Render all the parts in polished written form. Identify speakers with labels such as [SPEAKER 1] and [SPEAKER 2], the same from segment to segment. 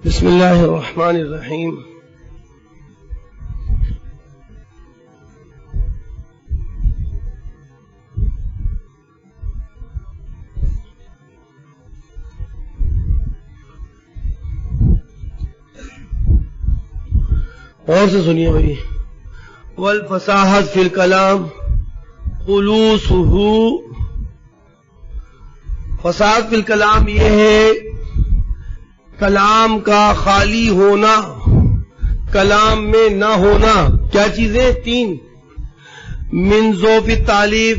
[SPEAKER 1] بسم اللہ الرحمن الرحیم. اور سے سنیے بھائی. والفصاحت فی الکلام خلوصہ. فصاحت فی الکلام یہ ہے کلام کا خالی ہونا، کلام میں نہ ہونا. کیا چیزیں؟ تین. من ذوف تعلیف،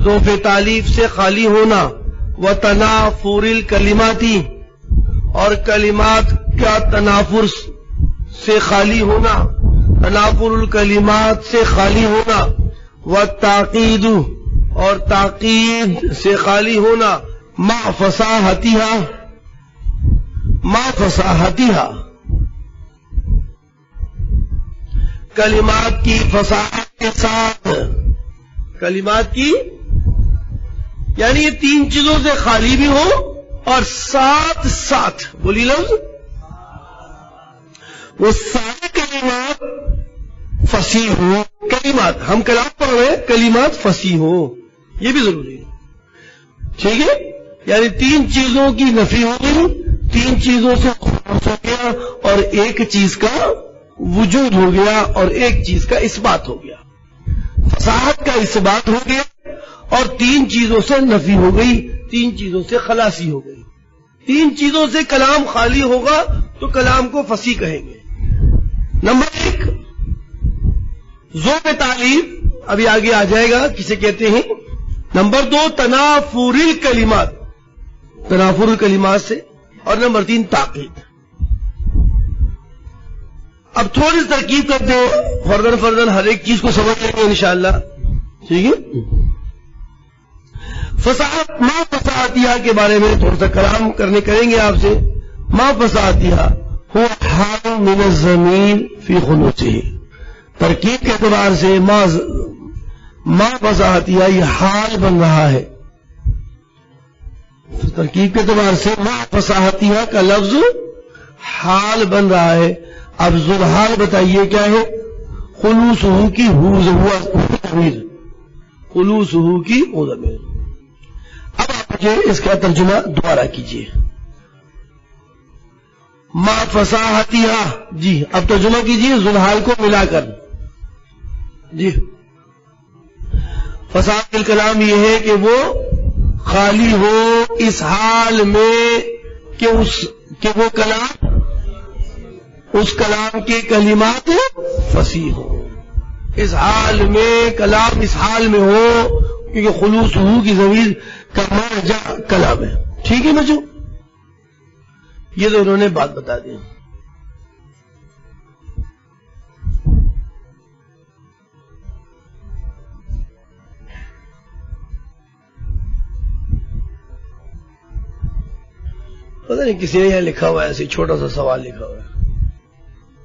[SPEAKER 1] ذوف تعلیف سے خالی ہونا. وتنافر الکلماتی، اور کلمات کا تنافر سے خالی ہونا، تنافر الکلمات سے خالی ہونا. والتعقید، اور تعقید سے خالی ہونا. مع فصاحتها، ما فصاحتها، کلمات کی فصاحت کے ساتھ. کلمات کی یعنی یہ تین چیزوں سے خالی بھی ہو اور ساتھ ساتھ بولی لفظ وہ سارے کلمات فصیح ہو. کلمات ہم کلام پڑھ رہے ہیں، کلمات فصیح ہو، یہ بھی ضروری ہے. ٹھیک ہے، یعنی تین چیزوں کی نفی ہو گئی، تین چیزوں سے خلاص ہو گیا، اور ایک چیز کا وجود ہو گیا اور ایک چیز کا اثبات ہو گیا. فصاحت کا اثبات ہو گیا اور تین چیزوں سے نفی ہو گئی، تین چیزوں سے خلاصی ہو گئی. تین چیزوں سے کلام خالی ہوگا تو کلام کو فصیح کہیں گے. نمبر ایک ذوق تعلیف، ابھی آگے آ جائے گا کسے کہتے ہیں. نمبر دو تنافر الکلمات، تنافر الکلمات سے. اور نمبر تین تعقید. اب تھوڑی سی ترکیب کرتے ہیں، فردن ہر ایک چیز کو سمجھ لیں گے انشاءاللہ. ٹھیک ہے. فصاحت، ما فصاحتها کے بارے میں تھوڑا سا کلام کریں گے آپ سے. ما فصاحتها هو حال من الضمیر فی خلوصه. ترکیب کے اعتبار سے ما فصاحتها یہ حال بن رہا ہے. ترکیب کے اعتبار سے ما فصاحتها کا لفظ حال بن رہا ہے. اب ذوالحال بتائیے کیا ہے؟ خلوصہ کی ہو ضمیر، خلوصہ کی ہو ضمیر. اب آپ مجھے اس کا ترجمہ دوبارہ کیجیے. ما فصاحتها، جی اب ترجمہ کیجیے ذوالحال کو ملا کر. جی فصاحت الکلام یہ ہے کہ وہ خالی ہو اس حال میں کہ وہ کلام، اس کلام کے کلمات فصیح ہو. اس حال میں کلام اس حال میں ہو کیونکہ خلوص ہو کی ضمیر کا مرجع کلام ہے. ٹھیک ہے بچوں، یہ تو انہوں نے بات بتا دی. پتہ نہیں کسی نے یہاں لکھا ہوا ہے ایسے چھوٹا سا سوال لکھا ہوا ہے.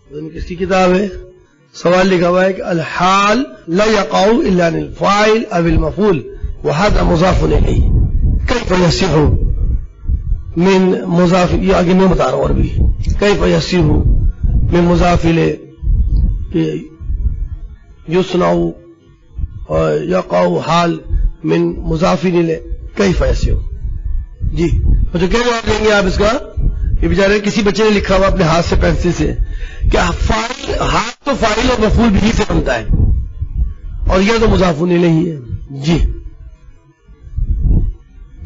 [SPEAKER 1] پتہ نہیں کس کی کتاب ہے. سوال لکھا ہوا ہے کہ الحال لا يقع الا عن الفاعل او المفعول وهذا مضاف الیہ کیف یصح من مضاف، یہ آگے میں بتا رہا ہوں. اور بھی کیف یصح من مضاف الیہ یصنع یقع حال من مضاف الیہ کیف یصح. جی تو کیا جواب دیں گے آپ اس کا؟ یہ بیچارے کسی بچے نے لکھا ہوا اپنے ہاتھ سے پینسل سے کیا فاعل، ہاتھ تو فاعل اور مفعول بھی سے بنتا ہے اور یہ تو مضاف الیہ ہے. جی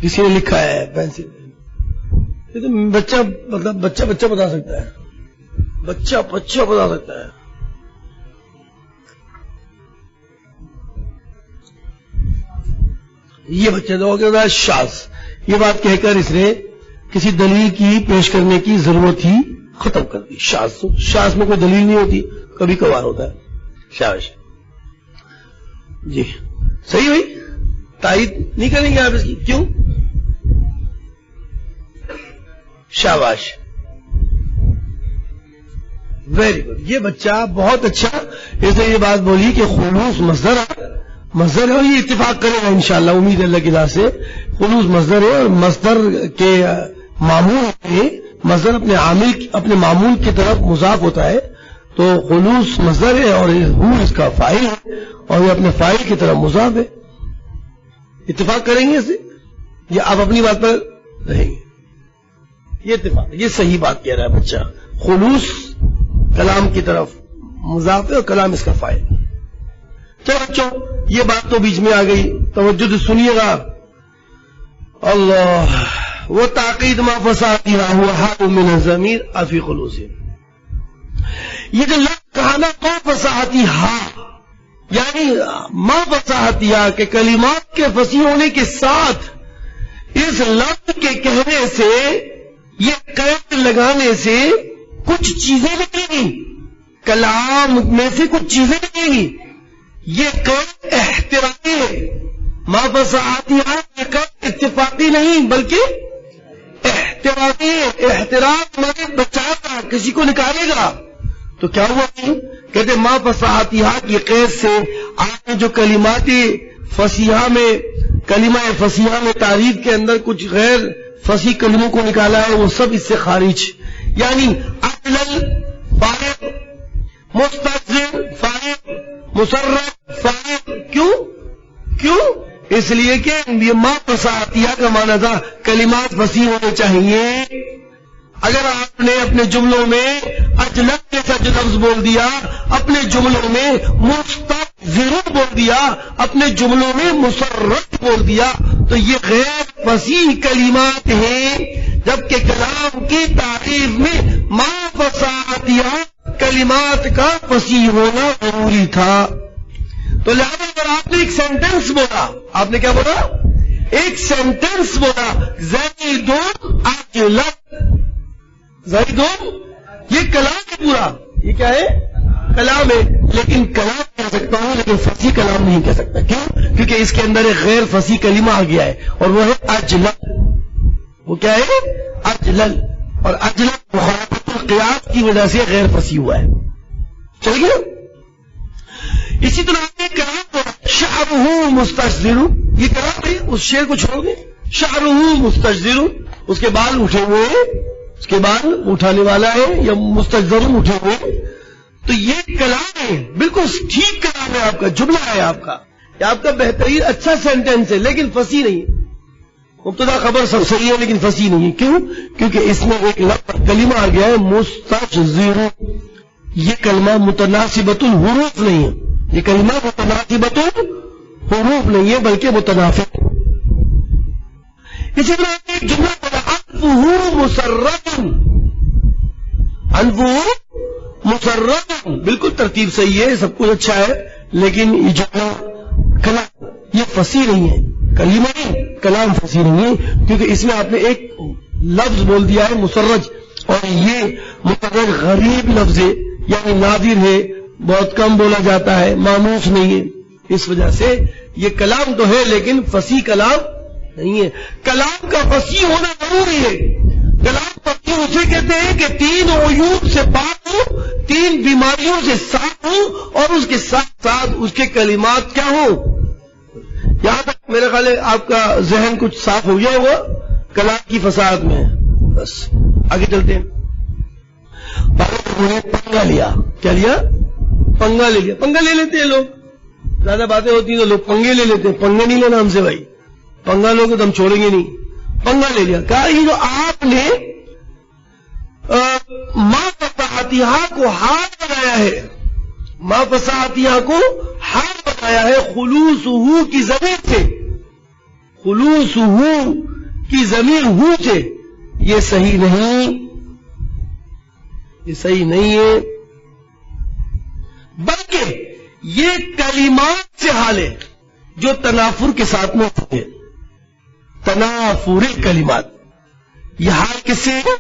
[SPEAKER 1] کسی نے لکھا ہے پینسل. یہ تو بچہ مطلب بچہ بتا سکتا ہے، بچہ بتا سکتا ہے. یہ بچہ تو کیا ہوتا ہے شاذ. یہ بات کہہ کر اس نے کسی دلیل کی پیش کرنے کی ضرورت ہی ختم کر دی. شاذ میں کوئی دلیل نہیں ہوتی، کبھی کبھار ہوتا ہے شاذ. جی صحیح ہوئی. تائید نہیں کریں گے آپ اس کی؟ کیوں؟ شاباش، ویری گڈ. یہ بچہ بہت اچھا. اس نے یہ بات بولی کہ خلوص مصدر ہے، اور یہ اتفاق کرے گا انشاءاللہ، امید اللہ کی ذات سے. خلوص مصدر ہے اور مصدر کے معمول ہے مصدر اپنے عامل اپنے معمول کی طرف مضاف ہوتا ہے تو خلوص مصدر ہے اور ہو اس کا فاعل ہے اور یہ اپنے فاعل کی طرف مضاف ہے. اتفاق کریں گے اسے یا آپ اپنی بات پر رہیں گے؟ یہ اتفاق, یہ صحیح بات کہہ رہا ہے بچہ. خلوص کلام کی طرف مضاف ہے اور کلام اس کا فاعل. چلو بچوں یہ بات تو بیچ میں آ گئی, توجہ سے سنیے گا. اللہ وہ تاکید ما فسادها هو حال من الضمیر افی خلوص. یہ جو لفظ کہا نا ما فسادها یعنی ما فسادها کے کلمات کے فصیح ہونے کے ساتھ اس لفظ کے کہنے سے یہ قید لگانے سے کچھ چیزیں نکلیں گی, کلام میں سے کچھ چیزیں نکلیں گی. یہ قید احترامی ہے. ما فسادها یہ قید اتفاقی نہیں بلکہ احترامی ہے. احترام مطلب بچانا, کسی کو نکالے گا. تو کیا ہوا کہتے ما فسادها کی قید سے آپ نے جو کلمات فصیحہ میں کلمہ فصیحہ میں تعریف کے اندر کچھ غیر فصیح کلموں کو نکالا ہے وہ سب اس سے خارج. یعنی عدل فارغ, مستقذر فارغ, مسرف فارغ. کیوں اس لیے کہ یہ ما فسادها کا معنی تھا کلمات فصیح ہونے چاہیے. اگر آپ نے اپنے جملوں میں اجلت جیسا جو لفظ بول دیا, اپنے جملوں میں مستقذر بول دیا, اپنے جملوں میں مسرف بول دیا تو یہ غیر فصیح کلمات ہیں, جبکہ کلام کی تعریف میں ما فسادها کلمات کا فصیح ہونا ضروری تھا. تو لہذا اگر آپ نے ایک سینٹنس بولا, آپ نے کیا بولا, ایک سینٹنس بولا, زیدون اجلت, زیدون, یہ کلام ہے پورا, یہ کیا ہے کلام ہے, لیکن کلام کہہ سکتا ہوں لیکن فصیح کلام نہیں کہہ سکتا. کیوں؟ کیونکہ اس کے اندر ایک غیر فصیح کلمہ آ گیا ہے اور وہ ہے اجلل. وہ کیا ہے اجلل, اور اجلل مخالفت القیاس کی وجہ سے غیر فصیح ہوا ہے. چل گیا. اسی طرح آپ نے کلام کو شعرہ مستشذر, یہ کلام ہے, اس شعر کو چھوڑ دیں. شعرہ مستشذر, اس کے بال اٹھے ہوئے ہیں, اس کے بال اٹھانے والا ہے یا مستشذر اٹھے ہوئے, تو یہ کلام ہے, بالکل ٹھیک کلام ہے آپ کا, جملہ ہے آپ کا, یہ آپ کا بہترین اچھا سینٹینس ہے, لیکن فصیح نہیں ہے. مبتدا خبر سب صحیح ہے لیکن فصیح نہیں ہے. کیوں؟ کیونکہ اس میں ایک لفظ کلمہ آ گیا ہے مستشذر. یہ کلمہ متناسبۃ الحروف نہیں ہے, یہ کلمہ متناسبۃ الحروف نہیں ہے بلکہ متنافق. اسی طرح ایک جملہ بولا انفہ مسرۃ, انفہ مسرۃ, بالکل ترتیب صحیح ہے, سب کچھ اچھا ہے, لیکن یہ جملہ کلام یہ فصیح نہیں ہے, کلمہ نہیں, کلام فصیح نہیں ہے, کیونکہ اس میں آپ نے ایک لفظ بول دیا ہے مسرج, اور یہ مسرج غریب لفظ ہے, یعنی نادر ہے, بہت کم بولا جاتا ہے, مانوس نہیں ہے. اس وجہ سے یہ کلام تو ہے لیکن فصیح کلام نہیں ہے. کلام کا فصیح ہونا ضروری ہے. کلام فصیح اسے کہتے ہیں کہ تین عیوب سے پاک ہو, تین بیماریوں سے صاف ہو, اور اس کے ساتھ ساتھ اس کے کلمات کیا ہو. یہاں تک میرے خیال ہے آپ کا ذہن کچھ صاف ہو گیا ہوگا کلام کی فساد میں. بس آگے چلتے ہیں. پنگا لیا, کیا لیا, پنگا لے لیا. پنگا لے لیتے ہیں لوگ, زیادہ باتیں ہوتی ہیں تو لوگ پنگے لے لیتے ہیں. پنگے نہیں لینا ہم سے بھائی, پنگا لوگ تو ہم چھوڑیں گے نہیں. پنگا لے لیا, کہا یہ جو آپ نے ما فسادها کو حال بنایا ہے, ما فسادها کو حال بنایا ہے خلوصہ کی ضمیر سے, خلوصہ کی ضمیر ہو سے, یہ صحیح نہیں, یہ صحیح نہیں ہے, بلکہ یہ کلمات سے حال ہے جو تنافر کے ساتھ میں ہوتے ہیں. تنافر کلمات, یہ حال کس سے ہے,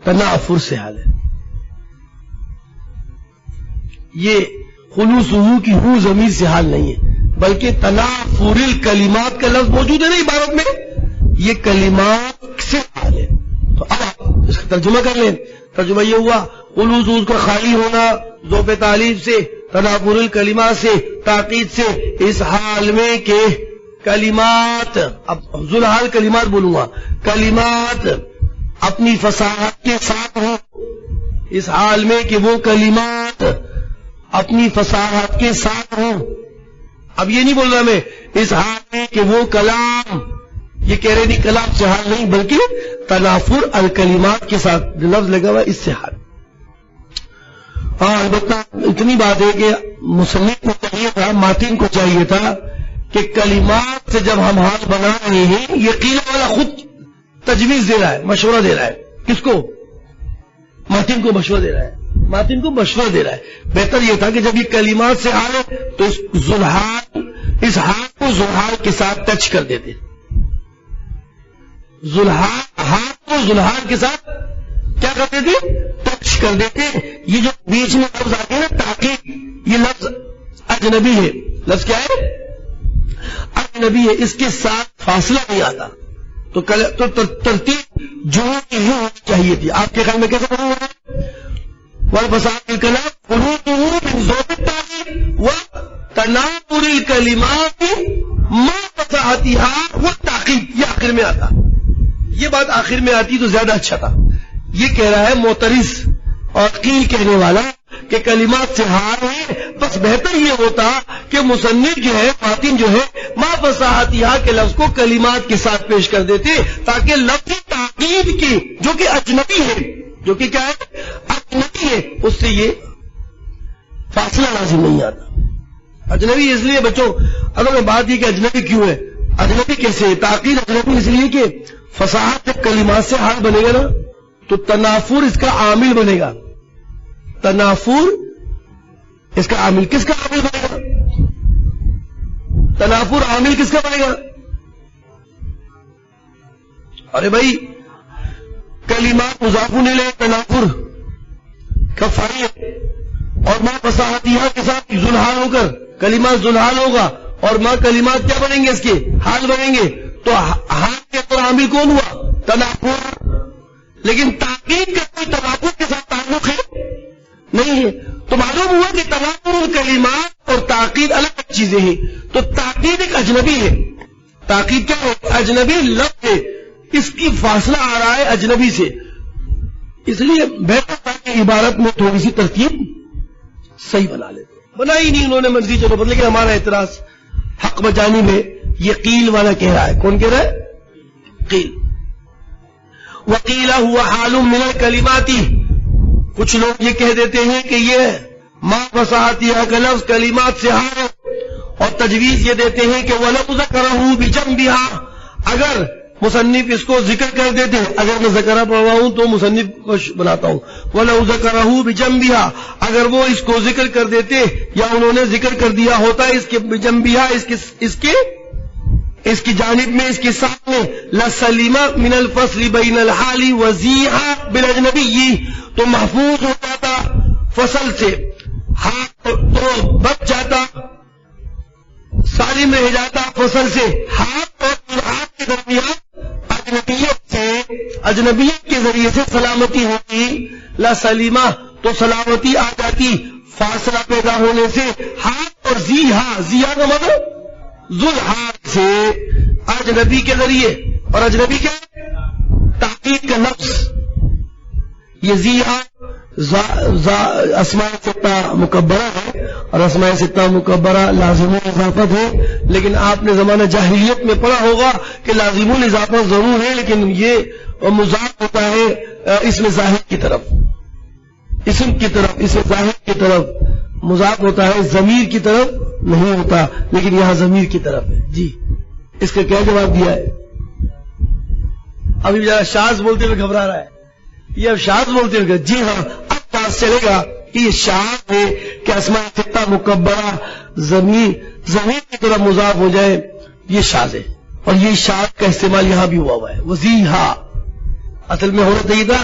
[SPEAKER 1] تنافر سے حال ہے. یہ خلوصہ کی ہو ضمیر سے حال نہیں ہے بلکہ تنافر الکلمات کا لفظ موجود ہے نا عبارت میں, یہ کلمات سے حال ہے. تو اب آپ اس کا ترجمہ کر لیں. ترجمہ یہ ہوا خلوصہ کا خالی ہونا ذوب تعلیف سے, تنافر الکلمات سے, تاکید سے, اس حال میں کہ کلمات, اب ذوالحال کلمات بولوں گا, کلمات اپنی فصاحت کے ساتھ ہوں، اس حال میں کہ وہ کلمات اپنی فصاحت کے ساتھ ہوں. اب یہ نہیں بول رہا میں اس حال میں کہ وہ کلام، یہ کہہ رہے نہیں کلام سے حال نہیں بلکہ تنافر الکلمات کے ساتھ جو لفظ لگا ہوا اس سے حال. ہاں البتہ اتنی بات ہے کہ مصنف کو چاہیے تھا، ماتن کو چاہیے تھا کہ کلمات سے جب ہم حال بنا رہے ہیں، یہ قیل والا خود تجویز دے رہا ہے، مشورہ دے رہا ہے. کس کو؟ ماتن کو مشورہ دے رہا ہے، ماتن کو مشورہ دے رہا ہے. بہتر یہ تھا کہ جب یہ کلمات سے حال ہے تو اس حال کو زلحال کے ساتھ ٹچ کر دیتے. ہاتھ کو زلحال کے ساتھ کیا کرتے تھے؟ ٹچ کر دیتے. یہ جو بیچ میں لفظ آتے ہیں نا تاکید، یہ لفظ اجنبی ہے. لفظ کیا ہے؟ اجنبی ہے، اس کے ساتھ فاصلہ نہیں آتا. تو ترتیب جو یوں ہونی چاہیے تھی. آپ کے خیال میں کیسے پڑھوں گا؟ والفصاحت الکلام خروجه من ذوق التعبیر وتناظر الکلمات ما فصاحتها والتعقیب. یہ آخر میں آتا، یہ بات آخر میں آتی تو زیادہ اچھا تھا. یہ کہہ رہا ہے معترض اور قیل کہنے والا کہ کلمات سے حال ہے، بس بہتر یہ ہوتا کہ مصنف جو ہے، ماتن جو ہے، ما فصاحتها کے لفظ کو کلمات کے ساتھ پیش کر دیتے تاکہ لفظ تعقیب کی جو کہ اجنبی ہے، جو کہ کیا ہے؟ اجنبی ہے، اس سے یہ فاصلہ لازم نہیں آتا. اجنبی اس لیے بچوں، اگر میں بات یہ کہ اجنبی کیوں ہے، اجنبی کیسے ہے؟ تعقید اجنبی اس لیے کہ فصاحت جب کلمات سے حال بنے گا نا تو تنافر اس کا عامل بنے گا. تنافر اس کا عامل کس کا عامل بنے گا؟ تنافر عامل کس کا بنے گا؟ ارے بھائی کلمات مضاف الیہ تنافر کا فائل اور ما فصاحتها کے ساتھ ذوالحال ہو کر کلمات ذوالحال ہوگا اور ما کلمات کیا بنیں گے؟ اس کے حال بنیں گے. تو حال کے پر عامل کون ہوا؟ تنافر. لیکن تاکید کا کوئی تنافر کے ساتھ تعلق ہے نہیں ہے. تو معلوم ہوا کہ تنافر کلمات اور تاکید الگ چیزیں ہیں. تو تاکید ایک اجنبی ہے. تاکید کیا ہے؟ اجنبی لفظ ہے، اس کی فاصلہ آ رہا ہے اجنبی سے. اس لیے بہتر تھا کہ عبارت میں تھوڑی سی ترتیب صحیح بنا لیتے. بنائی نہیں انہوں نے مرضی چلو بدلے. لیکن ہمارا اعتراض حق بجانب ہے. یہ قیل والا کہہ رہا ہے. کون کہہ رہا ہے؟ قیل. وقیل ہوا حال من الکلمات. کچھ لوگ یہ کہہ دیتے ہیں کہ یہ ما فصاحتها کا لفظ کلمات سے حال ہے اور تجویز یہ دیتے ہیں کہ وَلَوْ ذَكَرَهُ بِجَنْبِهَا، اگر مصنف اس کو ذکر کر دیتے ہیں. اگر میں ذکرہ پڑھ رہا ہوں تو مصنف کو بناتا ہوں. وَلَوْ ذَكَرَهُ بِجَنْبِهَا، اگر وہ اس کو ذکر کر دیتے یا انہوں نے ذکر کر دیا ہوتا اس کے بِجَنْبِهَا، اس کی جانب میں، اس کے ساتھ میں، لَسَلِمَ مِنَ الْفَصْلِ بَيْنَ الْحَالِ وَزِيحَ بِالْأَجْنَبِيِّ، تو محفوظ ہو جاتا فصل سے، ہاتھ تو بچ جاتا، سالم رہ جاتا فصل سے. ہاتھ اور ہاتھ کے درمیان اجنبیت کے ذریعے سے سلامتی ہوتی. لا سلیمہ، تو سلامتی آ جاتی فاصلہ پیدا ہونے سے. ہاتھ اور زیہا کا مطلب ذوالحال سے اجنبی کے ذریعے. اور اجنبی کیا ہے؟ تحقیق کا لفظ. یہ زیہا اسماء ستہ مکبرہ ہے اور اسماء ستہ مکبرہ لازم الاضافت ہے. لیکن آپ نے زمانہ جاہلیت میں پڑھا ہوگا کہ لازم الاضافت ضرور ہے، لیکن یہ مضاف ہوتا ہے اسم ظاہر کی طرف، اسم کی طرف، اسم ظاہر کی طرف مضاف ہوتا ہے، ضمیر کی طرف نہیں ہوتا. لیکن یہاں ضمیر کی طرف ہے. جی اس کا کیا جواب دیا ہے؟ ابھی ذرا شاذ بولتے ہوئے گھبرا رہا ہے. یہ اب شاذ بولتے ہوئے، جی ہاں اب پاس چلے گا کہ یہ شاذ ہے کہ اسماء ستہ مکبرہ ضمیر کی طرف مضاف ہو جائے، یہ شاذ ہے. اور یہ شاذ کا استعمال یہاں بھی ہوا ہے. وزیحا اصل میں ہونا چاہیے تھا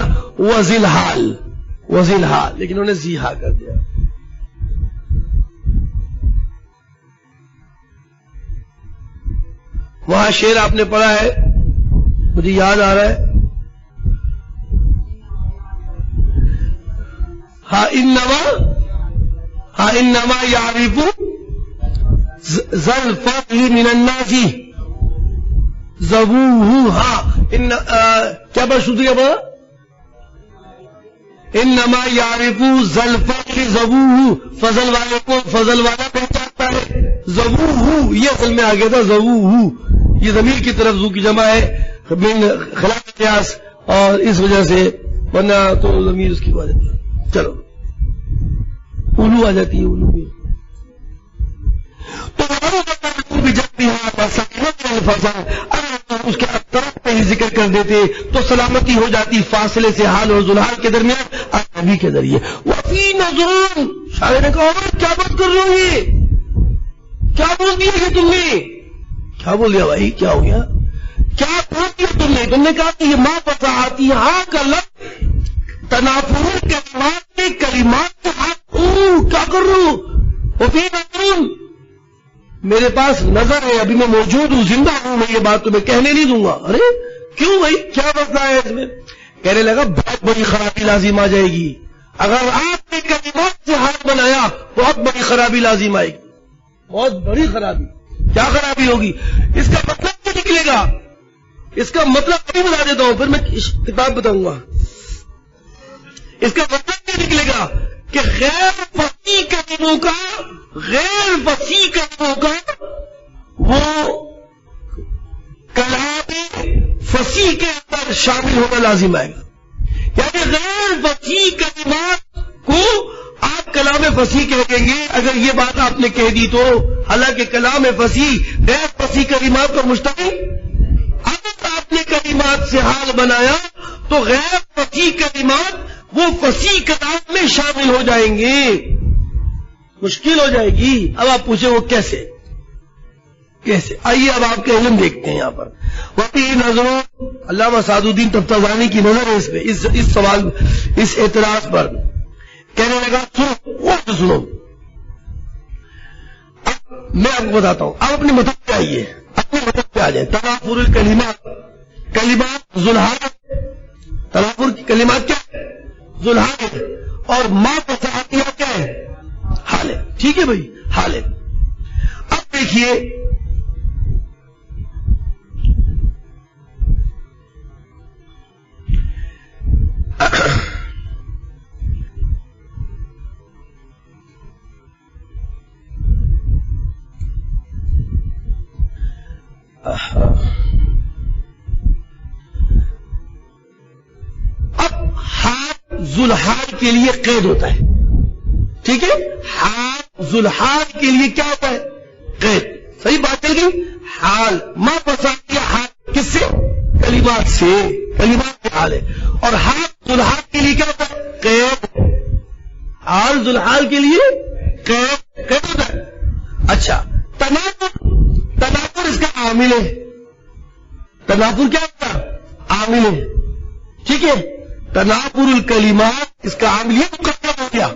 [SPEAKER 1] وزلحال، لیکن انہوں نے زیحا کر دیا. وہاں شعر آپ نے پڑھا ہے، مجھے یاد آ رہا ہے، انما یعرف ذا الفضل من الناس ذبوہ. کیا بات شروع کیا بڑا انما یعرف ذلفقر ذبوہ، فضل والے کو فضل والا پہچانتا ہے. ذبوہ یہ اصل میں آ گیا تھا ذبوہ، یہ ضمیر کی طرف ذو کی جمع ہے من خلاف قیاس، اور اس وجہ سے ورنہ تو ضمیر اس کی بات ہے. چلو اولو آ جاتی ہے، اولو بھی تو اگر اس کے طرف پہ ہی ذکر کر دیتے تو سلامتی ہو جاتی فاصلے سے حال اور ذوالحال کے درمیان نبی کے ذریعے. وفی نظر، شاعر نے کہا کیا بات کر رہے ہو، یہ کیا بول دیا کہ تم نے، کیا بول دیا بھائی، کیا ہو گیا، کیا بول دیا تم نے کہا کہ یہ ماں فصاحتی ہاں کا لفظ تنافر کلمات کے کلمات کے ہاتھ کیا کر رہا ہوں. وفی نظر، میرے پاس نظر ہے، ابھی میں موجود ہوں، زندہ ہوں، میں یہ بات تمہیں کہنے نہیں دوں گا. ارے کیوں بھائی، کیا مسئلہ ہے اس میں؟ کہنے لگا بہت بڑی خرابی لازم آ جائے گی، اگر آپ نے کلمات سے ہاتھ بنایا بہت بڑی خرابی لازم آئے گی، بہت بڑی خرابی. کیا خرابی ہوگی؟ اس کا مطلب کیا نکلے گا، اس کا مطلب ابھی بتا دیتا ہوں، پھر میں کتاب بتاؤں گا. اس کا مطلب کیا نکلے گا کہ غیر فصیح کلموں کا وہ کلام فصیح کے اندر شامل ہونا لازم آئے گا. یعنی غیر فصیح کلمات کو آپ کلام فصیح کہیں گے اگر یہ بات آپ نے کہہ دی تو، حالانکہ کلام فصیح غیر فصیح کلمات پر مشتمل. اگر آپ نے کلمات سے حال بنایا تو غیر فصیح کلمات وہ فصیح کلام میں شامل ہو جائیں گے، مشکل ہو جائے گی. اب آپ پوچھیں وہ کیسے؟ آئیے اب آپ کے علم دیکھتے ہیں یہاں پر. وفی نظروں، علامہ سعد الدین تفتازانی کی نظر ہے اس پہ، اس سوال، اس اعتراض پر. کہنے لگا سنو، اب میں آپ کو بتاتا ہوں، آپ اپنے مطلب پہ آئیے، اپنے مطلب پہ آ جائیں. تنافر الکلمات، کلمات ذوالحال، تنافر کی کلمات کیا ہے؟ ذوالحال، اور ما فصاحتیہ کیا ہے؟ حال ہے. ٹھیک ہے بھائی، حال ہے. اب دیکھیے اب ہاتھ ذوالحال کے لیے قید ہوتا ہے. ٹھیک ہے، حال ذوالحال کے لیے کیا ہوتا ہے؟ قید. صحیح بات چل گئی. حال ما فصاحتیہ حال کس سے؟ کلمات سے، کلمات کے حال ہے. اور حال ذوالحال کے لیے کیا ہوتا ہے؟ قید. حال ذوالحال کے لیے قید ہوتا ہے. اچھا، تنافر اس کا عامل ہے. تنافر کیا ہوتا ہے؟ عامل ہے. ٹھیک ہے، تنافر الکلمات اس کا عامل یہ مقدم ہو گیا.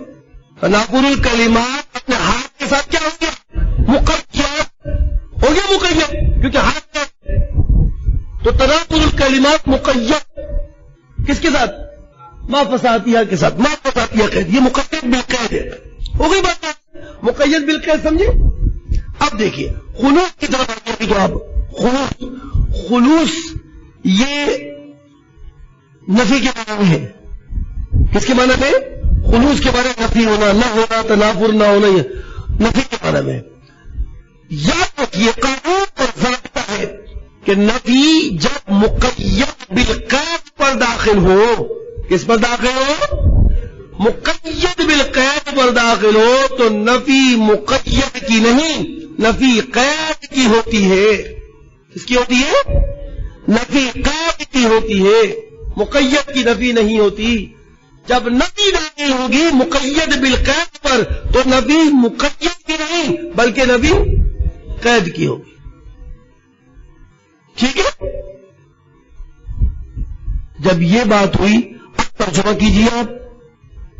[SPEAKER 1] تنافر الکلمات اپنے ہاتھ کے ساتھ کیا ہو گیا؟ مقید ہو گیا، مقید، کیونکہ ہاتھ کا. تو تنافر الکلمات مقید کس کے ساتھ؟ ما فصاحتیہ کے ساتھ. ما فصاحتیہ قید، یہ مقید بالقید ہے. ہو گئی بات، مقید بالقید، سمجھے؟ اب دیکھیے خلوص کی طرف آگے تو آپ خلوص یہ نفی کے معنی میں ہے. کس کے معنی میں؟ خلوص کے بارے میں نفی ہونا، نہ ہونا، تنافر نہ ہونا، یہ نفی کے معنی میں. یاد رکھیے قانون اور ضابطہ ہے کہ نفی جب مقید بالقید پر داخل ہو، کس پر داخل ہو؟ مقید بالقید پر داخل ہو تو نفی مقید کی نہیں، نفی قید کی ہوتی ہے. کس کی ہوتی ہے؟ نفی قید کی ہوتی ہے، مقید کی نفی نہیں ہوتی. جب نفی داخل ہوگی مقید بالقید پر تو نفی مقید کی نہیں بلکہ نفی قید کی ہوگی. ٹھیک ہے، جب یہ بات ہوئی اب ترجمہ کیجیے آپ،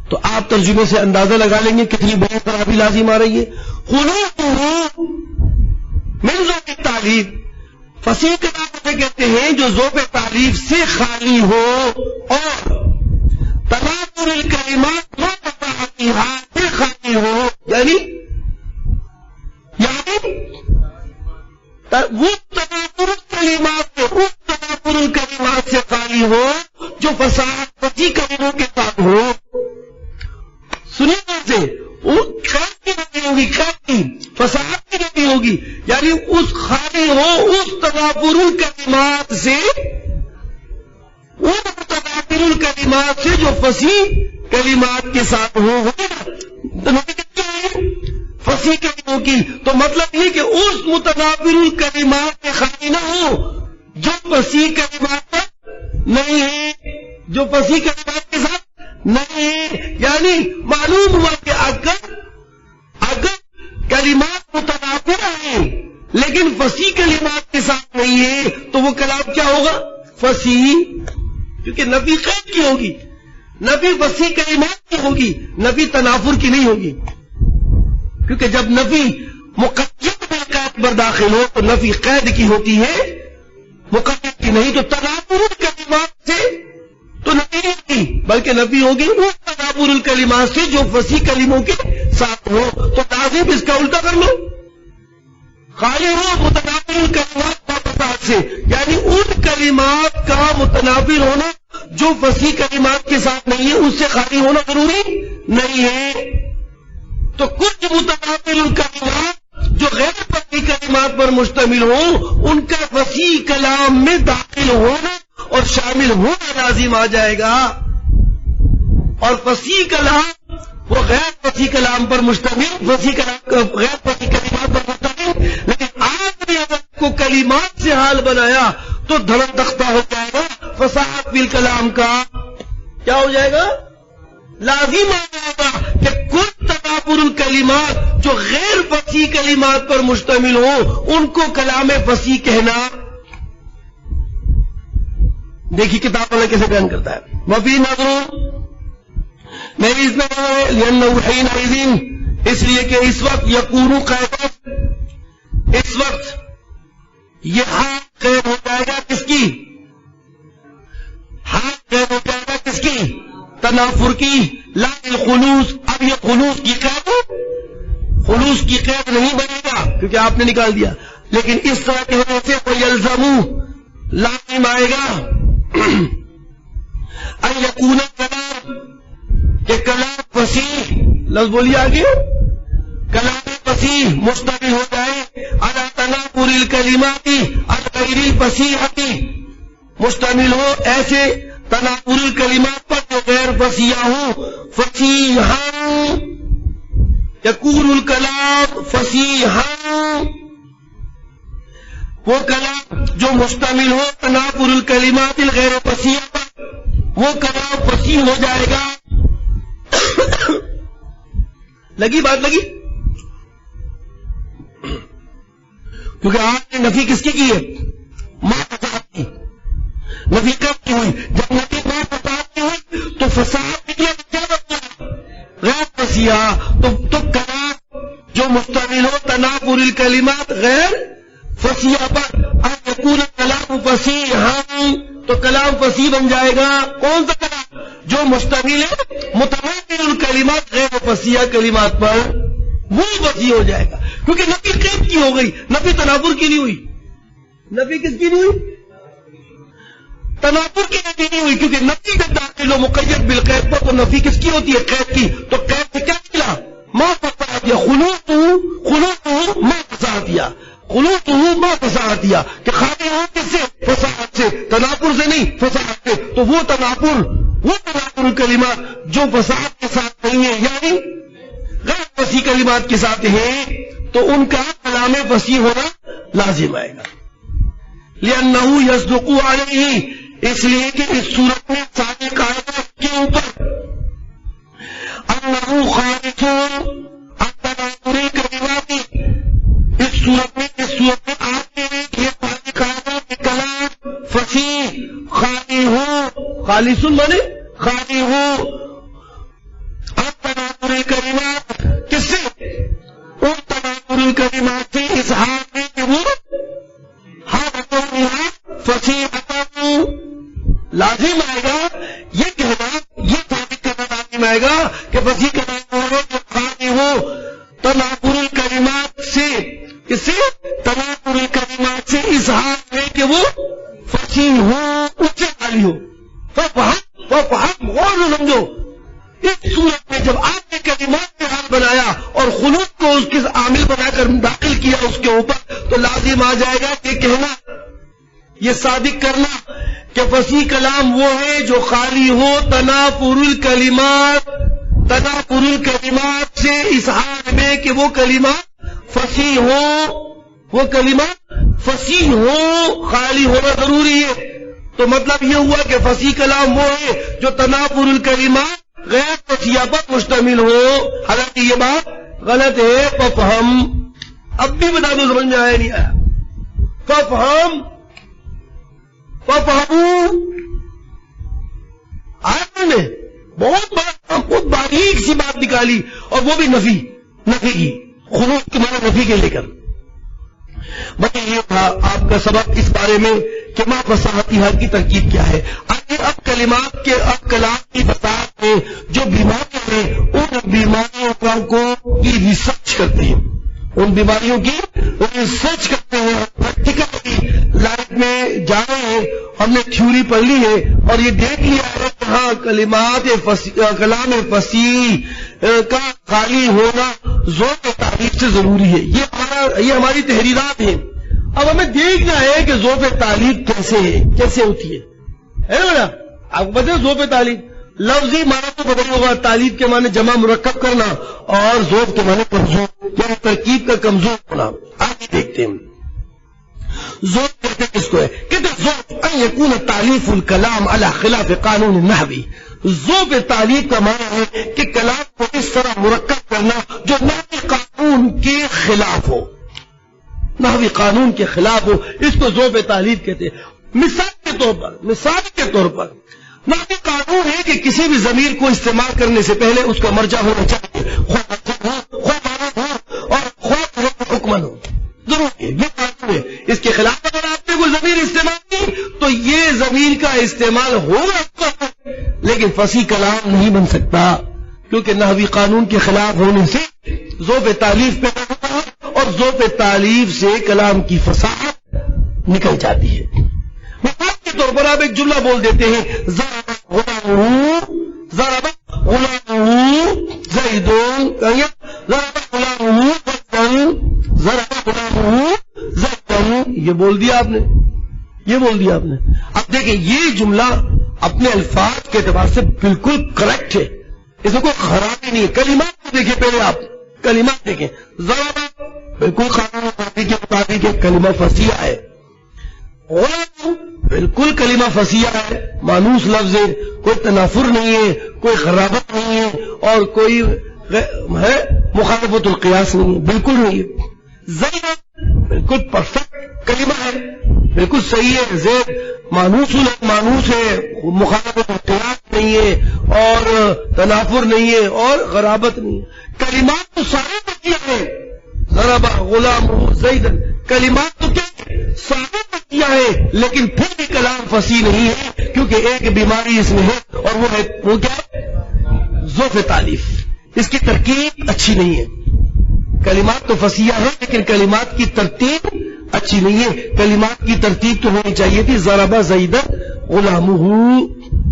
[SPEAKER 1] تو آپ ترجمے سے اندازہ لگا لیں گے کتنی بڑی خرابی لازم آ رہی ہے. خلوص من ذوق التعلیف، فصیح کلام اسے کہتے ہیں جو ذوق تعریف سے خالی ہو، اور تنافر الکلمات ما فصاحتیہ سے خالی ہو، یعنی وہ تنافر الکلمات سے، اس تنافر الکلمات سے خالی ہو جو فصیح کلموں کے ساتھ ہو. ہوگی، یعنی اس خالی ہو اس تنافر الکلمات سے، ان متنافر الکلمات سے جو فصیح کلمات کے ساتھ ہو، فصیح کلموں کی، تو مطلب یہ کہ اس متنافر الکلمات کے خالی نہ ہو جو فصیح کلمات پر نہیں ہے، جو فصیح کلمات کے ساتھ نہیں ہے. یعنی معلوم ہوا کہ اگر کلمات متنافر ہیں لیکن فصیح کلمات کے ساتھ نہیں ہے تو وہ کلام کیا ہوگا؟ فصیح، کیونکہ نفی قید کی ہوگی، نفی فصیح کلمات کی ہوگی، نفی تنافر کی نہیں ہوگی. کیونکہ جب نفی مقید بالقید پر داخل ہو تو نفی قید کی ہوتی ہے، مقید کی نہیں. تو تنافر الکلمات سے تو نفی نہیں ہوگی بلکہ نفی ہوگی اس تنافر الکلمات سے جو فصیح کلموں کے ساتھ ہو. تو لازم اس کا الٹا کر لو، خالی ہو متنافر الکلمات فساد سے، یعنی ان کلمات کا متنافر ہونا جو فصیح کلمات کے ساتھ نہیں ہے اس سے خالی ہونا ضروری نہیں ہے. تو کچھ متنافر الکلمات جو غیر فصیح کلمات پر مشتمل ہوں ان کا فصیح کلام میں داخل ہونا اور شامل ہونا لازم آ جائے گا، اور فصیح کلام وہ غیر فصیح کلام پر مشتمل، فصیح کلام غیر فصیح کلمات پر مشتمل، لیکن آپ نے اگر کو کلمات سے حال بنایا تو دھڑم تختہ ہو جائے گا فصاحت بالکلام کا. کیا ہو جائے گا؟ لازم آ جائے گا کہ کل تنافر الکلمات جو غیر فصیح کلمات پر مشتمل ہو ان کو کلام فصیح کہنا. دیکھیے کتاب والا کیسے بیان کرتا ہے. وفی نظر میری اس میں اس لیے کہ اس وقت یقون قید، اس وقت یہ ہاتھ قید ہو جائے گا کس کی؟ ہاتھ قید ہو جائے گا کس کی؟ تنافر کی. لا الخلوص، اب یہ خلوص کی قید نہیں بنے گا کیونکہ آپ نے نکال دیا، لیکن اس طرح کی وجہ سے کوئی الزمو لازم آئے گا ان یکون کلام، کہ کلام فصیح، لفظ بولیے آگے، کلام فصیح مشتمل ہو جائے علی تنافر الکلمات غیر الفصیحۃ، مشتمل ہو ایسے تنافر الکلمات پر جو غیر فصیح ہوں. فصیحا یکون الکلام فصیحا، وہ کلام جو مشتمل ہو تنافر الکلمات الغیر فصیح پر وہ کلام فصیح ہو جائے گا. لگی بات لگی؟ کیونکہ آپ نے نفی کس کی ہے؟ ما فساد کی. نفی کب کی ہوئی؟ جب نفی ما فساد کی ہوئی تو فساد کیا غیر فصیح، تو کلام جو مشتمل ہو تنافر الکلمات غیر فصیح پر ان یکون کلام فصیحا، تو کلام فصیح بن جائے گا. کون سا کلام؟ جو مشتمل ہے متنافر الکلمات غیر فصیح کلمات پر، وہ فصیح ہو جائے گا. کیونکہ نفی قید کی ہو گئی، نفی تنافر کی نہیں ہوئی. نفی کس کی نہیں ہوئی؟ تنافر کی نفی نہیں ہوئی، کیونکہ نفی جب داخل ہو مقید بالقید پر تو نفی کس کی ہوتی ہے؟ قید کی. تو قید سے کیا نکلا؟ ما فساد یا خلوص ما فساد یا خلوص ما فساد یا، کہ خالی ہو کس سے؟ فساد سے، تنافر سے نہیں فساد سے. تو وہ تنافر الکلمات جو فساد کے ساتھ نہیں ہے یعنی غیر فصیح کلمات کے ساتھ ہیں تو ان کا کلام فصیح ہونا لازم آئے گا. لأنه يصدق علیہ، اس لیے کہ اس صورت میں صادق آئے گا کے اوپر انه خارج عن تنافر الکلمات، اس صورت میں آپ کے لیے یہ صادق آئے گا کہ کلام فصیح خالی ہو، خالص بنے خالی ہو اب تنافر الکلمات کس سے؟ ان تنافر الکلمات سے اظہار میں کہ وہ فصیح لازم آئے گا. یہ کہنا، یہ ثابت کرنا لازم آئے گا کہ فصیح کلام ہو جو خالی ہو تنافر الکلمات سے، کس سے؟ تنافر الکلمات سے اظہار میں کہ وہ فصیح ہو، اس سے خالی ہو. غور سے سمجھو، اس صورت میں جب آپ نے کلمات سے حال بنایا اور خلوص کو اس کے عامل بنا کر داخل کیا اس کے اوپر تو لازم آ جائے گا کہ کہنا، یہ ثابت کرنا کہ فصیح کلام وہ ہے جو خالی ہو تنافر الکلمات سے اس حال میں کہ وہ کلمات فصیح ہو، وہ کلمات فصیح ہو، خالی ہونا ضروری ہے۔ تو مطلب یہ ہوا کہ فصیح کلام وہ ہے جو تنافر الکلمات غیر فصیحہ پر مشتمل ہو۔ حالانکہ یہ بات غلط ہے۔ ففہم، اب بھی بتا دو سمجھ میں آیا نہیں آیا؟ ففہم، ففہمو، آیا نے بہت باریک سی بات نکالی، اور وہ بھی نفی کی، خروج کے معنی نفی کے لے کر۔ بلکہ یہ تھا آپ کا سبق اس بارے میں کہ ما فصاحتی حال کی ترکیب کیا ہے۔ آگے اب کلمات کے، اب کلام کی فصاحت میں جو بیماریاں ہیں ان بیماریوں کو کی ریسرچ کرتے ہیں، ان بیماریوں کی ریسرچ کرتے ہیں، پریکٹیکلی لائف میں جا رہے ہیں۔ ہم نے تھیوری پڑھ لی ہے اور یہ دیکھ لیا ہے کہ ہاں کلام فصیح کا خالی ہونا ذوق تعریف سے ضروری ہے۔ یہ ہماری تحریرات ہیں۔ اب ہمیں دیکھنا ہے کہ ذوق تعلیف کیسے ہے، کیسے ہوتی ہے نا؟ آپ کو پتہ ہے ذوق تعلیف لفظی معنی تو بدل ہوگا، تعلیف کے معنی جمع مرکب کرنا اور ذوق کے معنی کمزور، یعنی ترکیب کا کمزور ہونا۔ آگے دیکھتے ہیں ذوق کہتے کس کو ہے؟ کہتے ذوق ان یکون تعلیف الکلام علی خلاف قانون النحوی۔ ذوق تعلیف کا معنی ہے کہ کلام کو اس طرح مرکب کرنا جو نحوی قانون کے خلاف ہو، نحوی قانون کے خلاف ہو، اس کو ذوق تعلیف کہتے ہیں۔ مثال کے طور پر نحوی قانون ہے کہ کسی بھی ضمیر کو استعمال کرنے سے پہلے اس کا مرجع ہونا چاہیے، اور حکمن ہو، ضرور ہے، یہ قانون ہے۔ اس کے خلاف اگر آپ نے کوئی ضمیر استعمال کی تو یہ ضمیر کا استعمال ہوگا، لیکن فصیح کلام نہیں بن سکتا، کیونکہ نحوی قانون کے خلاف ہونے سے ذوق تعلیف پیدا ہوتا ہے اور ذوق تعلیف سے کلام کی فصاحت نکل جاتی ہے۔ مثال کے طور پر آپ ایک جملہ بول دیتے ہیں ضرب غلامہ زیدون، ضرب غلامہ زیدون، یہ بول دیا آپ نے، اب دیکھیں یہ جملہ اپنے الفاظ کے اعتبار سے بالکل کریکٹ ہے، اس میں کوئی خرابی نہیں ہے۔ کلمات کو دیکھیں، پہلے آپ کلمات دیکھیں، ضرب بالکل قانون کے مطابق کلمہ فصیح ہے، غلام بالکل کلمہ فصیح ہے، مانوس لفظ ہے، کوئی تنافر نہیں ہے، کوئی خرابت نہیں ہے، اور کوئی ہے مخالفت القیاس نہیں ہے، بالکل نہیں ہے۔ زید بالکل پرفیکٹ کلمہ ہے، بالکل صحیح ہے۔ زید مانوس ہے، مخالفت القیاس نہیں ہے، اور تنافر نہیں ہے، اور غرابت نہیں ہے۔ کلمات تو سارے فصیح ہیں، ضرب غلام زید، کلمات تو کیا سارے فصیح ہے، لیکن پھر بھی کلام فصیح نہیں ہے، کیونکہ ایک بیماری اس میں ہے، اور وہ کیا ہے؟ ذوق تعلیف، اس کی ترکیب اچھی نہیں ہے۔ کلمات تو فصیح ہے لیکن کلمات کی ترتیب اچھی نہیں ہے۔ کلمات کی ترتیب تو ہونی چاہیے تھی ضرب زید غلامہ،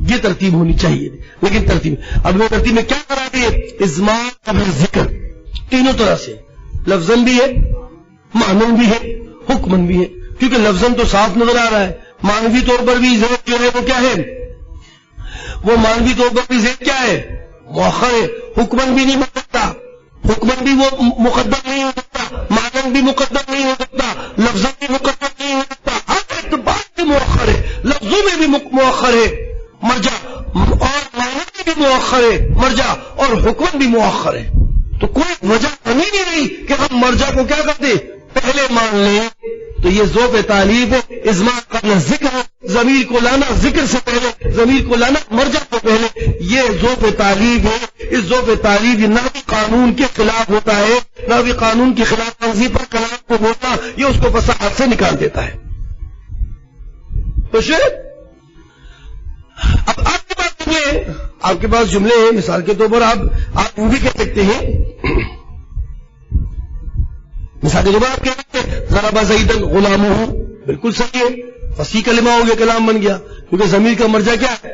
[SPEAKER 1] یہ ترتیب ہونی چاہیے تھی، لیکن ترتیب میں کیا کرا دی ہے؟ ازمار قبل ذکر، تینوں طرح سے، لفظاً بھی ہے، معنن بھی ہے، حکمن بھی ہے۔ کیونکہ لفظاً تو صاف نظر آ رہا ہے، معنوی طور پر بھی زید جو ہے وہ کیا ہے؟ وہ معنوی طور پر بھی زید کیا ہے؟ مؤخر ہے۔ حکمن بھی نہیں بن سکتا، حکمن بھی وہ مقدم نہیں ہو سکتا، معنن بھی مقدم نہیں ہو سکتا، لفظاً بھی مقدم نہیں ہو سکتا، ہر اعتبار سے مؤخر ہے، لفظوں میں بھی مؤخر ہے مرجع، اور معنن میں بھی مؤخر ہے مرجع، اور حکمن بھی مؤخر ہے۔ تو کوئی وجہ بنی نہیں رہی کہ ہم مرجع کو کیا کرتے پہلے مان لیں، تو یہ ذوق تعلیف ہے۔ ازمار قبل ذکر، ضمیر کو لانا ذکر سے پہلے، ضمیر کو لانا مرجع سے پہلے، یہ ذوق تعلیف ہے۔ اس ذوق تعلیف یہ نحوی قانون کے خلاف ہوتا ہے، نحوی قانون کی خلاف ورزی پر کلام کو بولنا یہ اس کو فصاحت سے نکال دیتا ہے۔ اب آپ کے پاس جملے ہیں، مثال کے طور پر آپ وہ بھی کہہ سکتے ہیں، مثال کے طور پر آپ کہہ سکتے ہیں ضرب زید غلامہ، بالکل صحیح ہے، فصیح کلمہ ہو گیا، کلام بن گیا، کیونکہ ضمیر کا مرجع کیا ہے؟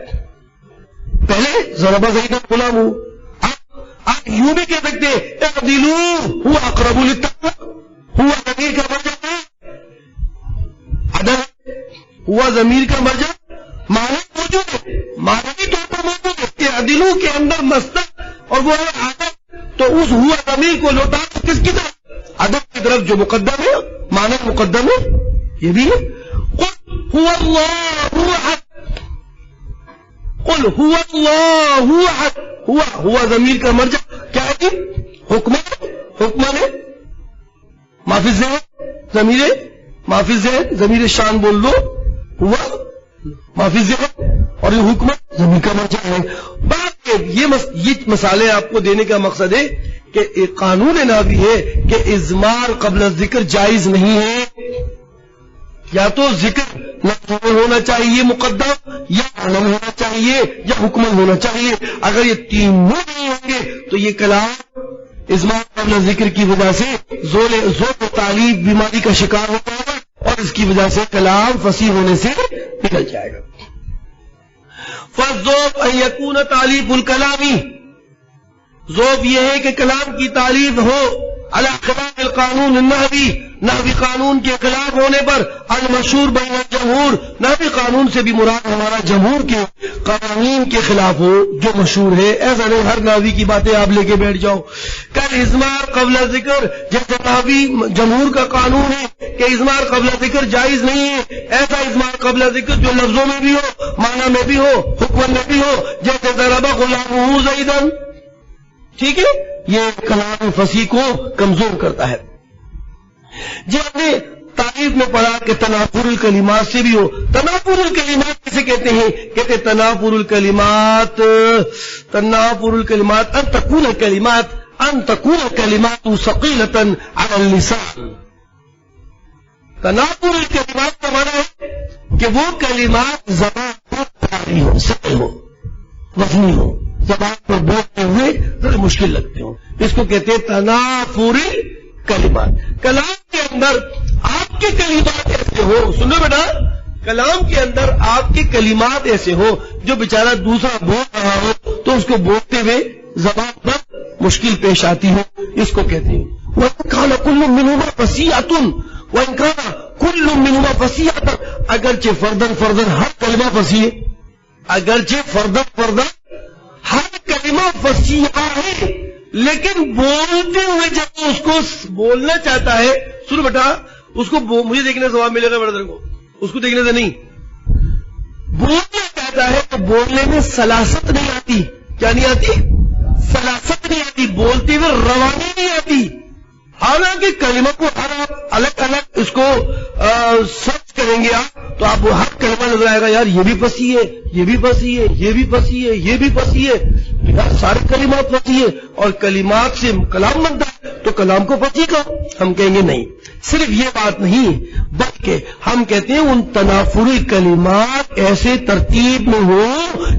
[SPEAKER 1] پہلے ضرب زید غلامہ۔ آپ یوں بھی کہہ سکتے ہیں اعدلوا هو اقرب للتقوى، ہوا ضمیر کا مرجع ہے عدم، ہوا ضمیر کا مرجع معنی موجود ہے، معنوی طور پر موجود ہے کہ عدلو کے اندر مصدر اور وہ ہے عدم، تو اس ہوا ضمیر کو لوٹا کس کی طرف؟ عدم کی طرف جو مقدم ہے، معنی مقدم ہے، یہ بھی ہے. قل هو الله احد، قل هو الله احد، ہوا ضمیر کا مرجع کیا ہے جی؟ حکمن ہے، معافی ذہن ضمیر، معافی ذہن ضمیر شان بول دو، ہوا معافی ذہن اور یہ حکمت ضمیر کا مرجع ہے. بات یہ مثالیں آپ کو دینے کا مقصد ہے کہ ایک قانون نحوی ہے کہ اضمار قبل ذکر جائز نہیں ہے، یا تو ذکر لفظ میں ہونا چاہیے مقدم، یا علم ہونا چاہیے، یا حکمن ہونا چاہیے. اگر یہ تینوں نہیں ہوں گے تو یہ کلام اضمار قبل ذکر کی وجہ سے ذوق و تعلیب بیماری کا شکار ہوتا ہے اور اس کی وجہ سے کلام فصیح ہونے سے نکل جائے گا. فالذوق ان یکون تعلیب الکلامی، ذوق یہ ہے کہ کلام کی تعلیب ہو علی خلاف القانون النحوی، نحوی قانون کے خلاف ہونے پر، المشہور بین الجمہور، نحوی قانون سے بھی مراد ہمارا جمہور کے قوانین کے خلاف ہو جو مشہور ہے. ایسا نہیں ہر نحوی کی باتیں آپ لے کے بیٹھ جاؤ. کل اضمار قبل ذکر، جیسے نحوی جمہور کا قانون ہے کہ اضمار قبل ذکر جائز نہیں ہے، ایسا اضمار قبل ذکر جو لفظوں میں بھی ہو، معنی میں بھی ہو، حکم میں بھی ہو، جیسے ضرب غلامہ زیدن، ٹھیک ہے، یہ کلام فصیح کو کمزور کرتا ہے. جی ہم نے تعریف میں پڑھا کہ تنافر الکلمات سے بھی ہو. تنافر الکلمات کسے کہتے ہیں؟ کہتے ہیں تنافر الکلمات ان تکون الکلمات ثقیلۃ علی اللسان. تنافر الکلمات کا معنی ہے کہ وہ کلمات زبان پر بھاری ہو، ثقل ہو، وزنی ہو، زبان پر بولتے ہوئے ذرا مشکل لگتے ہوں. اس کو کہتے ہیں تنافر کلمات. کلام کے اندر آپ کے کلمات ایسے ہو، سنو بیٹا، کلام کے اندر آپ کے کلمات ایسے ہو جو بیچارہ دوسرا بول رہا ہو تو اس کو بولتے ہوئے زبان پر مشکل پیش آتی ہو، اس کو کہتے ہیں وَإِنْ كَانَ كُلٌّ مِّنْهُمَا فَصِيحَةٌ وَإِنْ كَانَ كُلٌّ مِّنْهُمَا فَصِيحَةً. اگرچہ فردن ہر کلمہ فصیح ہے، اگرچہ فردن ہر کلمہ فصیح ہے، لیکن بولتے ہوئے جب اس کو بولنا چاہتا ہے، سنو بیٹا، اس کو مجھے دیکھنے سے جواب ملے گا برادر کو، اس کو دیکھنے سے نہیں، بولنا چاہتا ہے تو بولنے میں سلاست نہیں آتی. کیا نہیں آتی؟ سلاست نہیں آتی، بولتے ہوئے روانی نہیں آتی. حالانکہ کلمہ کو ہر آپ الگ الگ اس کو سرچ کریں گے آپ تو آپ وہ ہر کلمہ نظر آئے گا، یار یہ بھی فصیح ہے، یہ بھی فصیح ہے، یہ بھی فصیح ہے، یہ بھی فصیح ہے. یار سارے کلمات فصیح ہے اور کلمات سے کلام بنتا ہے تو کلام کو فصیح کہو. ہم کہیں گے نہیں، صرف یہ بات نہیں بلکہ ہم کہتے ہیں ان تنافری کلمات ایسے ترتیب میں ہو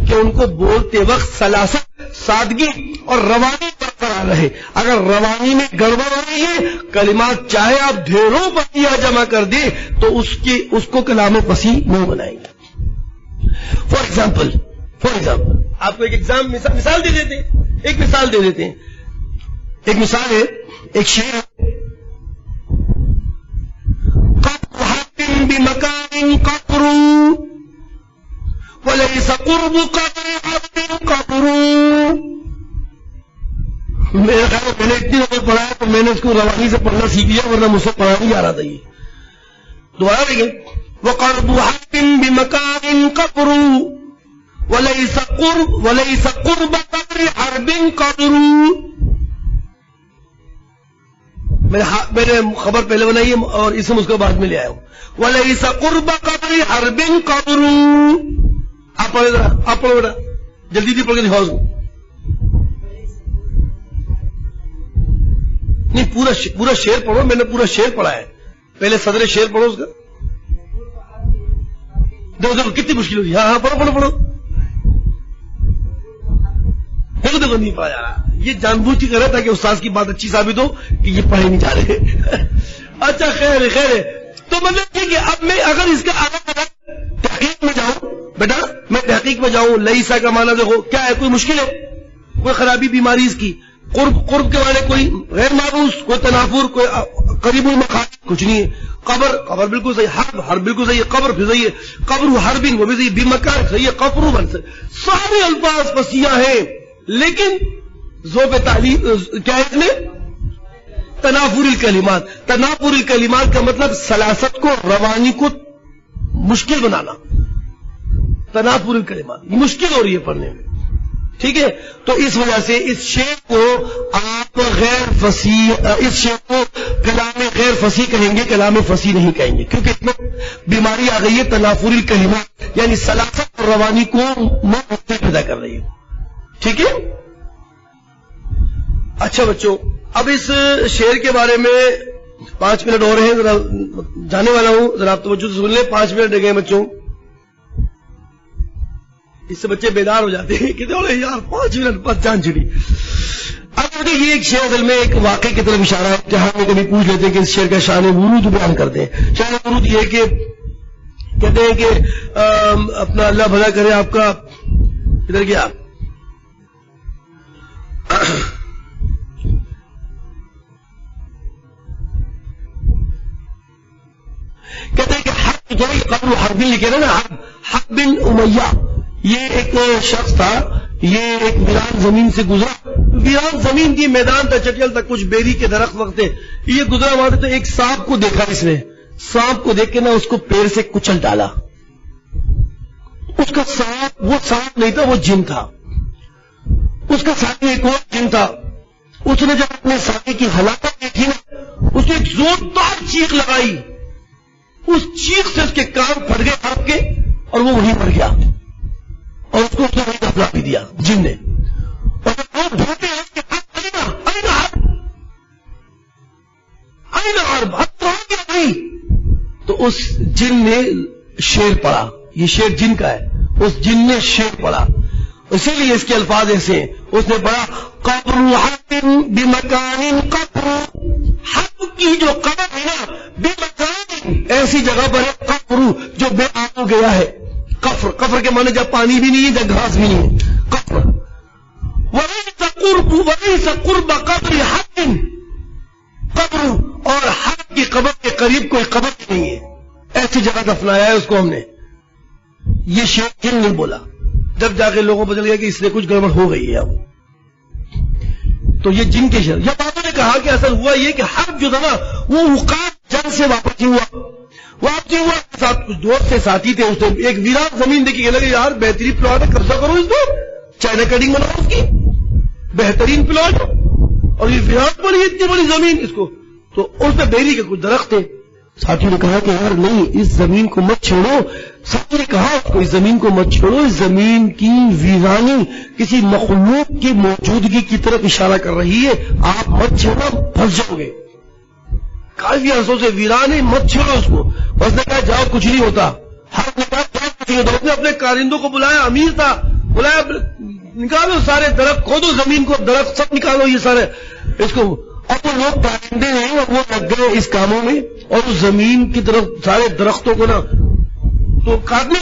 [SPEAKER 1] کہ ان کو بولتے وقت سلاست، سادگی اور روانی برقرار رہے. اگر روانی میں گڑبڑ ہو رہی ہے، کلمات چاہے آپ ڈھیروں فصیح جمع کر دیں تو اس کو کلام فصیح نہیں بنائیں گے. فار ایگزامپل آپ کو ایک مثال دے دیتے ہیں، ایک مثال دے دیتے ہیں. ایک مثال ہے، ایک شعر ہے، قَطْرٌ بِمَكَانٍ قَطْرٌ وَلَيْسَ قُرْبُ قَطْرِ عَبْدٍ قَطْرٌ. میرے خیال میں نے اتنی دفعہ پڑھا ہے تو میں نے اس کو روانی سے پڑھنا سیکھ لیا، ورنہ مجھ سے پڑھا نہیں جا رہا تھا. یہ دوبارہ دیکھیں، وَقَرْبُ حَقٍ بِمَكَانٍ قَطْرٌ وَلَيْسَ قُرْبَ قَطْرِ حَرْبٍ قَطْرٌ. میں نے خبر پہلے بنائی ہے اور اسم اس کو بعد میں لے آیا ہوں. وَلَيْسَ قُرْبَ قَطْرِ حَرْبٍ قَطْرٌ. آپ پڑھو ذرا، آپ پڑھو بیٹا، جلدی پڑھ کے دکھاؤ اس کو. نہیں، پورا شعر پڑھو، میں نے پورا شعر پڑھا ہے. پہلے صدر شعر پڑھو اس کا. دیکھو کتنی مشکل ہوگی. ہاں پڑھو. دیکھو نہیں پڑھا جا رہا. یہ جان بوجھ کے کر رہا تھا کہ استاذ کی بات اچھی ثابت ہو کہ یہ پڑھے نہیں جا رہے. اچھا خیر ہے. تو مطلب ٹھیک ہے، اب میں اگر اس کا الگ تحقیق میں جاؤں، بیٹا میں تحقیق میں جاؤں، لئیسا کا معنی دیکھو کیا ہے، کوئی مشکل ہے، کوئی خرابی بیماری اس کی. قرب کے معنی کوئی غیر معروض، کوئی تنافر، کوئی قریب المقام کچھ نہیں ہے. قبر بالکل صحیح. حرب بالکل صحیح ہے. قبر بھی صحیح ہے. قبر حرب وہ بھی صحیح. بمکان صحیح ہے. قفر بن سارے الفاظ فصیح ہیں لیکن ذوب تعلیق کیا ہے اس میں؟ تنافر الکلمات. تنافر الکلمات کا مطلب سلاست کو روانی کو مشکل بنانا. تنافر الکلمات مشکل ہو رہی ہے پڑھنے میں. ٹھیک ہے. تو اس وجہ سے اس شعر کو آپ غیر فصیح، اس شعر کو کلام غیر فصیح کہیں گے، کلام فصیح نہیں کہیں گے، کیونکہ اس میں بیماری آ گئی ہے تنافر الکلمات، یعنی سلاست اور روانی کو مختلف پیدا کر رہی ہے. ٹھیک ہے. اچھا بچوں، اب اس شعر کے بارے میں 5 منٹ اور ہیں، ذرا جانے والا ہوں، ذرا آپ توجہ سے سن لیں. 5 منٹ رہ گئے بچوں. اس سے بچے بیدار ہو جاتے ہیں کہ یار 5 منٹ بس جان چھڑی. اب یہ ایک شعر اصل میں ایک واقعے کی طرف اشارہ ہے. جہاں میں کبھی پوچھ لیتے ہیں کہ اس شعر کا شان ورود بیان کرتے ہیں. شان ورود یہ کہ کہتے ہیں کہ اپنا اللہ بھلا کرے آپ کا. ادھر گیا کہتے ہیں کہ حق جو ہے قبر حرب بن لکھے نا، حق بن امیہ، یہ ایک شخص تھا، یہ ایک ویران زمین سے گزرا. ویران زمین کی میدان تھا، چٹیل تک کچھ بیری کے درخت وقت تھے. یہ گزرا وہاں تو ایک سانپ کو دیکھا. اس نے سانپ کو دیکھ کے نا اس کو پیر سے کچل ڈالا. اس کا سانپ وہ سانپ نہیں تھا، وہ جن تھا. اس کا ساتھی ایک اور جن تھا. اس نے جب اپنے ساتھی کی ہلاکت دیکھی نا، اس نے ایک زوردار چیخ لگائی. اس چیخ سے اس کے کان پھٹ گئے ہاتھ کے اور وہ وہیں مر گیا. اور اس کو اس نے وہیں دفنا بھی دیا جن نے. اور وہ ڈھونڈتے ہیں کہ تو اس جن نے شعر پڑھا. یہ شعر جن کا ہے. اس جن نے شعر پڑھا، اسی لیے اس کے الفاظ ایسے ہیں. اس نے پڑھا قبر حق بمکان قبر، حق کی جو قبر ہے نا بمکان، ایسی جگہ پر ہے قبر جو بے آب ہو گیا ہے. کفر کے معنی جب پانی بھی نہیں ہے جب گھاس بھی نہیں ہے. کفر ولیس قرب قبر حق، قبر اور حق کی قبر کے قریب کوئی قبر نہیں ہے. ایسی جگہ دفنایا ہے اس کو ہم نے. یہ شیخ جن نے بولا. جب جا کے لوگوں کو پتا چل گیا کہ اس نے کچھ گڑبڑ ہو گئی ہے اب، تو یہ جن کے شعر. جب آپ نے کہا کہ اصل ہوا یہ کہ حق جو تھا نا وہ وقات جنگ سے واپس ہوا. واپسی ہوا ساتھ کچھ دوست سے ساتھی تھے. اس نے ایک ویران زمین دیکھی کہ لگے یار بہترین پلاٹ ہے، قبضہ کرو اس کو، چائنا کٹنگ بناؤ اس کی، بہترین پلاٹ. اور یہ ویران پر ہی اتنی بڑی زمین اس کو. تو اس میں بیری کے کچھ درخت تھے. ساتھی نے کہا کہ یار نہیں، اس زمین کو مت چھوڑو. ساتھی نے کہا اس کو اس زمین کو مت چھوڑو، اس زمین کی ویرانی کسی مخلوق کی موجودگی کی طرف اشارہ کر رہی ہے، آپ مت چھوڑو پھنس جاؤ گے. کافی عرصوں سے ویران ہے، مت چھوڑو اس کو. اس نے کہا جاؤ کچھ نہیں ہوتا. ہر نے کہا جاؤ کچھ نہیں ہوتا. اس نے اپنے کارندوں کو بلایا، امیر تھا، بلایا نکالو سارے درخت، کھودو زمین کو، درخت سب نکالو یہ سارے اس کو. اب وہ لوگ کارندے ہیں اور وہ لگ گئے اس کاموں میں اور اس زمین کی طرف سارے درختوں کو نا تو کاٹنے.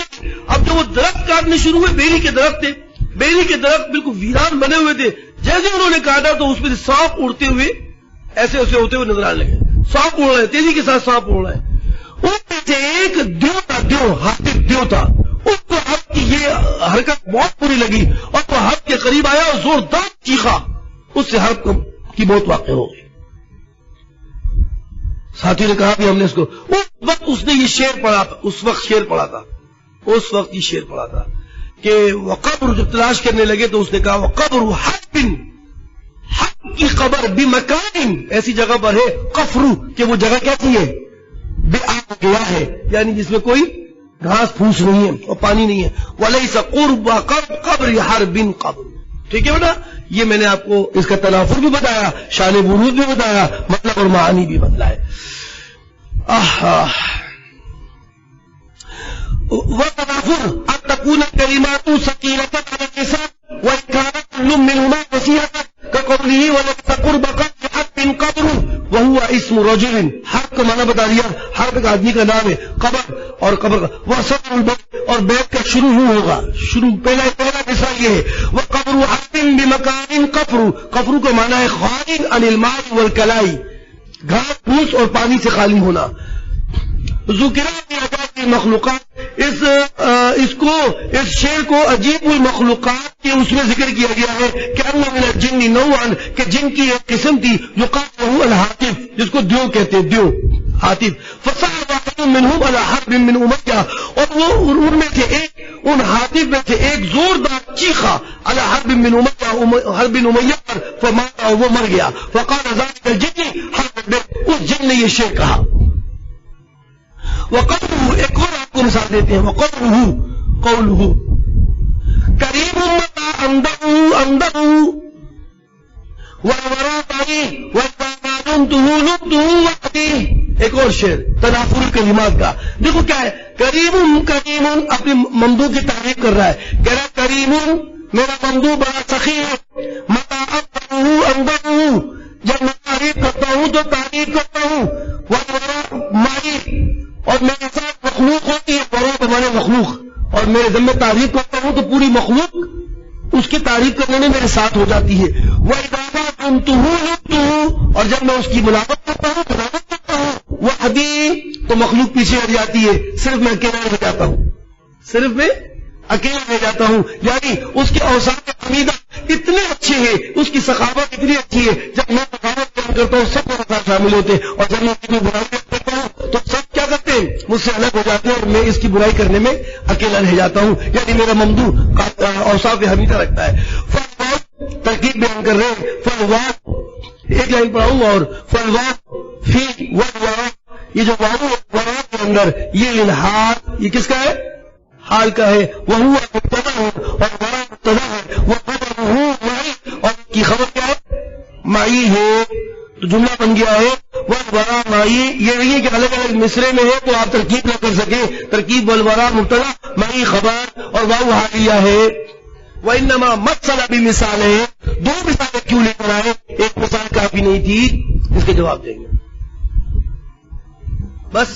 [SPEAKER 1] اب جب وہ درخت کاٹنے شروع ہوئے، بیری کے درخت تھے، بیری کے درخت بالکل ویران بنے ہوئے تھے. جیسے انہوں نے کاٹا تو اس میں سانپ اڑتے ہوئے ایسے ایسے ہوتے ہوئے نظر آنے لگے. سانپ اڑ رہے، تیزی کے ساتھ سانپ اڑ رہا ہے. ان میں سے ایک دیو تھا، ہاتھی دیو تھا. اس کو حق کی یہ حرکت بہت بری لگی اور وہ حق کے قریب آیا اور زوردار چیخا. اس سے حق کی موت واقع ہو گئی. ساتھی نے کہا کہ ہم نے اس کو، اس وقت اس نے یہ شعر پڑھا تھا. اس وقت یہ شعر پڑھا تھا کہ وہ قبر جب تلاش کرنے لگے تو اس نے کہا وہ قبر حق کی قبر بمکان، ایسی جگہ پر ہے قفر کہ وہ جگہ کیسی ہے؟ بے آب گیا ہے، یعنی جس میں کوئی گھاس پھوس نہیں ہے اور پانی نہیں ہے. ولیس قرب قبر حرب قبر. ٹھیک ہے بیٹا، یہ میں نے آپ کو اس کا تنافر بھی بتایا، شان ورود بھی بتایا، مطلب اور معانی بھی بتلائے. وتنافر ان تكون الكلمات ثقيلة على اللسان وإن كان كل منهما فصيحة كقوله وليس قرب حق قبر وهو اسم رجل. حق کا معنی بتا دیا، حق کا آدمی کا نام ہے، قبر اور قبر کا وہ صدر البیت اور بیت کا شروع ہوگا. شروع پہلا حصہ یہ ہے. وہ قبر حق بمکان قفر. قفر کا معنی ہے خارج عن الماء والکلائی، گھاس پھوس اور پانی سے خالی ہونا. ذکر مخلوقات، اس شعر کو عجیب المخلوقات کے اس میں ذکر کیا گیا ہے کہ اللہ من الجن نوعا، کہ جن کی ایک قسم تھی یقال له الحاطف، جس کو دیو کہتے ہیں، دیو حاطف. فصعد واحد منهم على حرب من امیہ، اور وہ ان میں سے ایک، ان حاطف میں سے ایک زوردار چیخا على حرب من امیہ، حرب امیہ پر، فمات، وہ مر گیا. فقال ذلك الجن حرب، اس جن نے یہ شعر کہا. وقوله، ایک اور آپ کو مثال دیتے ہیں، قوله کریم متى انده والورى طريق وتعلمته لبته وحدي. ایک اور شعر تنافر الکلمات کا. دیکھو کیا ہے، کریم اپنے ممدوح کی تعریف کر رہا ہے، کہہ رہا کریم میرا ممدوح بڑا سخی ہے. متى انده، جب میں تعریف کرتا ہوں تو تعریف کرتا ہوں. والورى معي، اور میرے ساتھ مخلوق ہوتی ہے، قرآن بمانے مخلوق، اور میرے ذمہ تعریف کرتا ہوں تو پوری مخلوق اس کی تعریف کرنے میں میرے ساتھ ہو جاتی ہے. وَإِذَا كُنْتُهُ لُبْتُهُ، اور جب میں اس کی ملاقات کرتا ہوں وحدی، تو مخلوق پیچھے ہٹ جاتی ہے، صرف میں اکیلا رہ جاتا ہوں، صرف میں اکیلا رہ جاتا ہوں. یعنی اس کے اوصاف حمیدہ اتنے اچھے ہیں، اس کی سخاوت اتنی اچھی ہے، جب میں سخاوت بیان کرتا ہوں سب میرے ساتھ شامل ہوتے ہیں، اور جب میں اس کی برائی کرتا ہوں تو سب کیا کرتے ہیں، مجھ سے الگ ہو جاتے ہیں، اور میں اس کی برائی کرنے میں اکیلا رہ جاتا ہوں. یعنی میرا ممدوح اوصاف حمیدہ رکھتا ہے. فالواو ترکیب بیان کر رہے ہیں. فالواو ایک لائن پڑھاؤں، اور فالواو فی والورا، یہ جو واو ورا کے اندر یہ الحال، یہ کس کا ہے، حال کا ہے. وہ مبتدا ہے اور ورا مبتدا ہے. وہ خبر معی، اور کی خبر کیا ہے، معی ہے. تو جملہ بن گیا ہے والورا معی. یہ نہیں ہے کہ الگ الگ مصرے میں ہے تو آپ ترکیب نہ کر سکے. ترکیب والورا مبتدا، معی خبر، اور واو حالیہ ہے. وانما مثل بمثال ہے. دو مثالیں کیوں لے کر آئے، ایک مثال کافی نہیں تھی، اس کے جواب دیں گے. بس